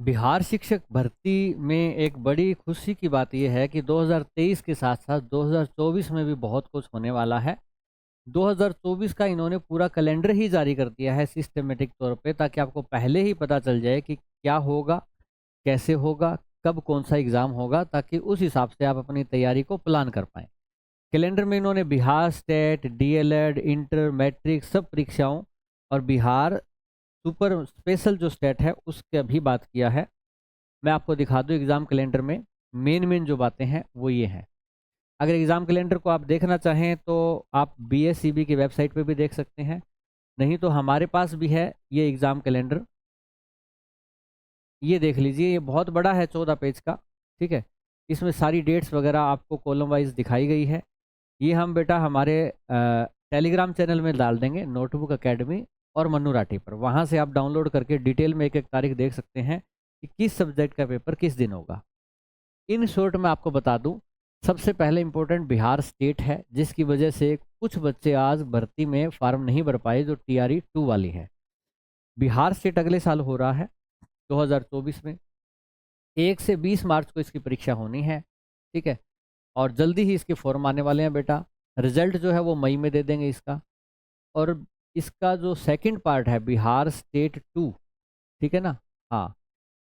बिहार शिक्षक भर्ती में एक बड़ी खुशी की बात यह है कि 2023 के साथ साथ 2024 में भी बहुत कुछ होने वाला है। 2024 का इन्होंने पूरा कैलेंडर ही जारी कर दिया है सिस्टमेटिक तौर पे, ताकि आपको पहले ही पता चल जाए कि क्या होगा, कैसे होगा, कब कौन सा एग्ज़ाम होगा, ताकि उस हिसाब से आप अपनी तैयारी को प्लान कर पाएँ। कैलेंडर में इन्होंने Bihar state, DElEd, inter, matric सब परीक्षाओं और बिहार सुपर स्पेशल जो स्टेट है उसका भी बात किया है। मैं आपको दिखा दूं एग्ज़ाम कैलेंडर में मेन मेन जो बातें हैं वो ये हैं। अगर एग्ज़ाम कैलेंडर को आप देखना चाहें तो आप बीएसईबी की वेबसाइट पे भी देख सकते हैं, नहीं तो हमारे पास भी है ये एग्ज़ाम कैलेंडर। ये देख लीजिए, ये बहुत बड़ा है, 14 पेज का। ठीक है, इसमें सारी डेट्स वगैरह आपको कॉलम वाइज दिखाई गई है। ये हम बेटा हमारे टेलीग्राम चैनल में डाल देंगे, नोटबुक एकेडमी और मन्नू राठी पर। वहाँ से आप डाउनलोड करके डिटेल में एक एक तारीख देख सकते हैं कि किस सब्जेक्ट का पेपर किस दिन होगा। इन शॉर्ट में आपको बता दूं, सबसे पहले इम्पोर्टेंट बिहार स्टेट है, जिसकी वजह से कुछ बच्चे आज भर्ती में फार्म नहीं भर पाए जो टीआरई 2 वाली है। बिहार स्टेट अगले साल हो रहा है 2024 में। 1 से 20 मार्च को इसकी परीक्षा होनी है। ठीक है, और जल्दी ही इसके फॉर्म आने वाले हैं बेटा। रिजल्ट जो है वो मई में दे देंगे इसका। और इसका जो सेकंड पार्ट है बिहार स्टेट 2, ठीक है ना, हाँ,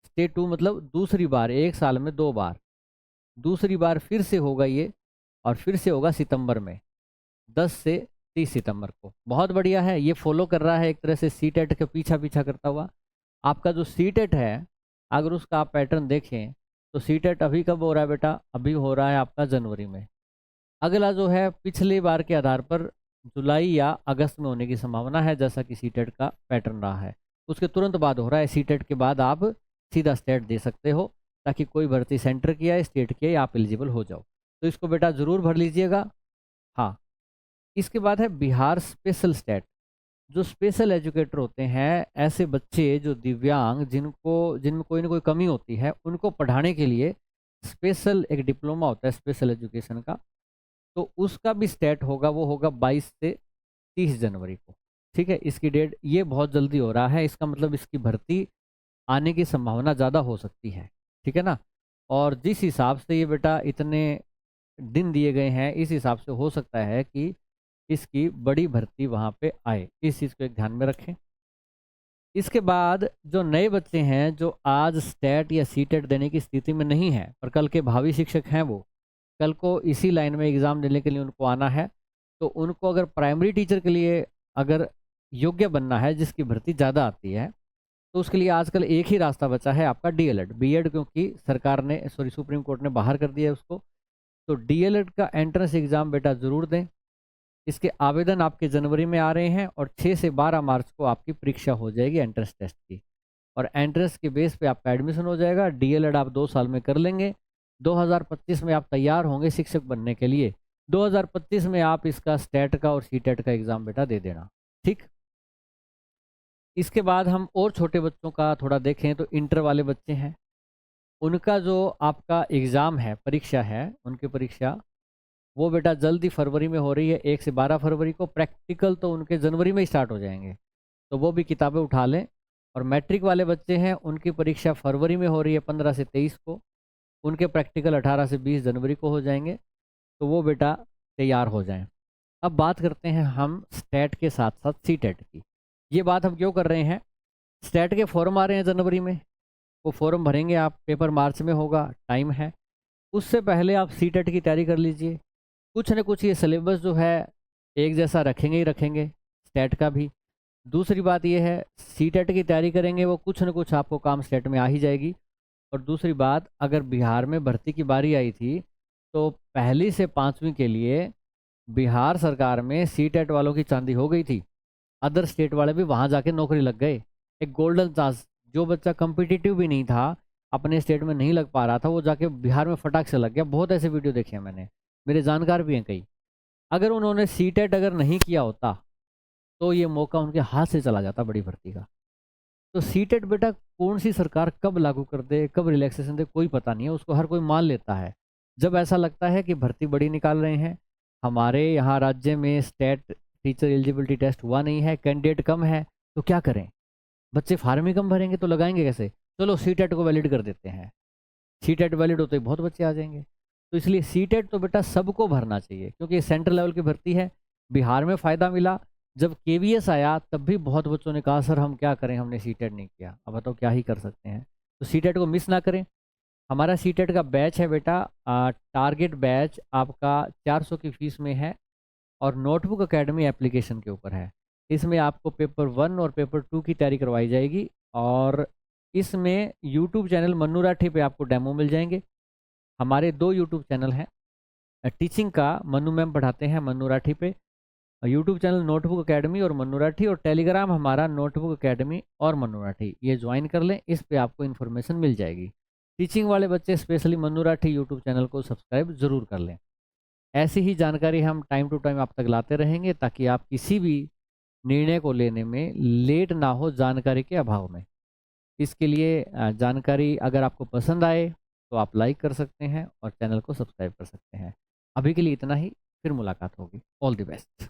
स्टेट 2 मतलब दूसरी बार, एक साल में 2 बार, दूसरी बार फिर से होगा ये, और फिर से होगा सितंबर में, 10 से 30 सितंबर को। बहुत बढ़िया है, ये फॉलो कर रहा है एक तरह से सीटेट के पीछा पीछा करता हुआ। आपका जो सीटेट है, अगर उसका आप पैटर्न देखें तो सीटेट अभी कब हो रहा है बेटा, अभी हो रहा है आपका जनवरी में। अगला जो है पिछली बार के आधार पर जुलाई या अगस्त में होने की संभावना है, जैसा कि सीटेट का पैटर्न रहा है। उसके तुरंत बाद हो रहा है, सीटेट के बाद आप सीधा स्टेट दे सकते हो, ताकि कोई भर्ती सेंटर की या स्टेट की आप एलिजिबल हो जाओ। तो इसको बेटा ज़रूर भर लीजिएगा। हाँ, इसके बाद है बिहार स्पेशल स्टेट। जो स्पेशल एजुकेटर होते हैं, ऐसे बच्चे जो दिव्यांग, जिनमें कोई ना कोई कमी होती है, उनको पढ़ाने के लिए स्पेशल एक डिप्लोमा होता है स्पेशल एजुकेशन का। तो उसका भी स्टेट होगा, वो होगा 22 से 30 जनवरी को। ठीक है, इसकी डेट ये बहुत जल्दी हो रहा है, इसका मतलब इसकी भर्ती आने की संभावना ज़्यादा हो सकती है। ठीक है ना, और जिस हिसाब से ये बेटा इतने दिन दिए गए हैं, इस हिसाब से हो सकता है कि इसकी बड़ी भर्ती वहाँ पे आए। इस चीज़ को एक ध्यान में रखें। इसके बाद जो नए बच्चे हैं जो आज स्टेट या सीटेट देने की स्थिति में नहीं है, पर कल के भावी शिक्षक हैं, वो कल को इसी लाइन में एग्ज़ाम देने के लिए उनको आना है, तो उनको अगर प्राइमरी टीचर के लिए अगर योग्य बनना है, जिसकी भर्ती ज़्यादा आती है, तो उसके लिए आजकल एक ही रास्ता बचा है आपका, डीएलएड। बीएड क्योंकि सरकार ने, सॉरी, सुप्रीम कोर्ट ने बाहर कर दिया है उसको। तो डीएलएड का एंट्रेंस एग्ज़ाम बेटा ज़रूर दें। इसके आवेदन आपके जनवरी में आ रहे हैं, और 6 से 12 मार्च को आपकी परीक्षा हो जाएगी एंट्रेंस टेस्ट की, और एंट्रेंस के बेस पे आपका एडमिशन हो जाएगा। डीएलएड आप 2 साल में कर लेंगे। 2025 में आप तैयार होंगे शिक्षक बनने के लिए। 2025 में आप इसका स्टेट का और सीटेट का एग्ज़ाम बेटा दे देना। ठीक, इसके बाद हम और छोटे बच्चों का थोड़ा देखें तो इंटर वाले बच्चे हैं, उनका जो आपका एग्ज़ाम है, परीक्षा है, उनकी परीक्षा वो बेटा जल्दी फरवरी में हो रही है, 1 से 12 फरवरी को। प्रैक्टिकल तो उनके जनवरी में ही स्टार्ट हो जाएंगे, तो वो भी किताबें उठा लें। और मैट्रिक वाले बच्चे हैं, उनकी परीक्षा फरवरी में हो रही है, 15 से 23 को। उनके प्रैक्टिकल 18 से 20 जनवरी को हो जाएंगे, तो वो बेटा तैयार हो जाएं। अब बात करते हैं हम स्टेट के साथ साथ सीटेट की। ये बात हम क्यों कर रहे हैं, स्टेट के फॉर्म आ रहे हैं जनवरी में, वो फॉर्म भरेंगे आप, पेपर मार्च में होगा, टाइम है। उससे पहले आप सीटेट की तैयारी कर लीजिए। कुछ न कुछ ये सिलेबस जो है एक जैसा रखेंगे ही रखेंगे, स्टेट का भी। दूसरी बात ये है, सीटेट की तैयारी करेंगे वो कुछ न कुछ आपको काम स्टेट में आ ही जाएगी। और दूसरी बात, अगर बिहार में भर्ती की बारी आई थी, तो पहली से 5वीं के लिए बिहार सरकार में सीटेट वालों की चांदी हो गई थी। अदर स्टेट वाले भी वहाँ जाके नौकरी लग गए। एक गोल्डन चांस, जो बच्चा कम्पिटिटिव भी नहीं था, अपने स्टेट में नहीं लग पा रहा था, वो जाके बिहार में फटाक से लग गया। बहुत ऐसे वीडियो देखे हैं मैंने, मेरे जानकार भी हैं कई। अगर उन्होंने सीटेट अगर नहीं किया होता, तो ये मौका उनके हाथ से चला जाता बड़ी भर्ती का। तो सीटेट बेटा कौन सी सरकार कब लागू कर दे, कब रिलैक्सेशन दे, कोई पता नहीं है, उसको हर कोई मान लेता है। जब ऐसा लगता है कि भर्ती बड़ी निकाल रहे हैं, हमारे यहाँ राज्य में स्टेट टीचर एलिजिबिलिटी टेस्ट हुआ नहीं है, कैंडिडेट कम है, तो क्या करें, बच्चे फार्म ही कम भरेंगे तो लगाएंगे कैसे। चलो सीटेट को वैलिड कर देते हैं। सीटेट वैलिड होते ही बहुत बच्चे आ जाएंगे। तो इसलिए सीटेट तो बेटा सबको भरना चाहिए, क्योंकि सेंट्रल लेवल की भर्ती है। बिहार में फ़ायदा मिला, जब केवीएस आया तब भी बहुत बच्चों ने कहा सर हम क्या करें, हमने सीटेट नहीं किया। अब बताओ क्या ही कर सकते हैं। तो सीटेट को मिस ना करें। हमारा सीटेट का बैच है बेटा, टारगेट बैच आपका 400 की फीस में है और नोटबुक एकेडमी एप्लीकेशन के ऊपर है। इसमें आपको पेपर 1 और पेपर 2 की तैयारी करवाई जाएगी और इसमें यूट्यूब चैनल मन्नू राठी पे आपको डेमो मिल जाएंगे। हमारे 2 यूट्यूब चैनल हैं। टीचिंग का मन्नू मैम पढ़ाते हैं मन्नू राठी पे, यूट्यूब चैनल नोटबुक एकेडमी और मन्नू राठी, और टेलीग्राम हमारा नोटबुक एकेडमी और मन्नू राठी। ये ज्वाइन कर लें, इस पे आपको इन्फॉर्मेशन मिल जाएगी। टीचिंग वाले बच्चे specially Mannu Rathi YouTube channel को सब्सक्राइब जरूर कर लें। ऐसी ही जानकारी हम टाइम टू टाइम आप तक लाते रहेंगे, ताकि आप किसी भी निर्णय को लेने में लेट ना हो जानकारी के अभाव में। इसके लिए जानकारी अगर आपको पसंद आए तो आप लाइक कर सकते हैं और चैनल को सब्सक्राइब कर सकते हैं। अभी के लिए इतना ही, फिर मुलाकात होगी। All the best.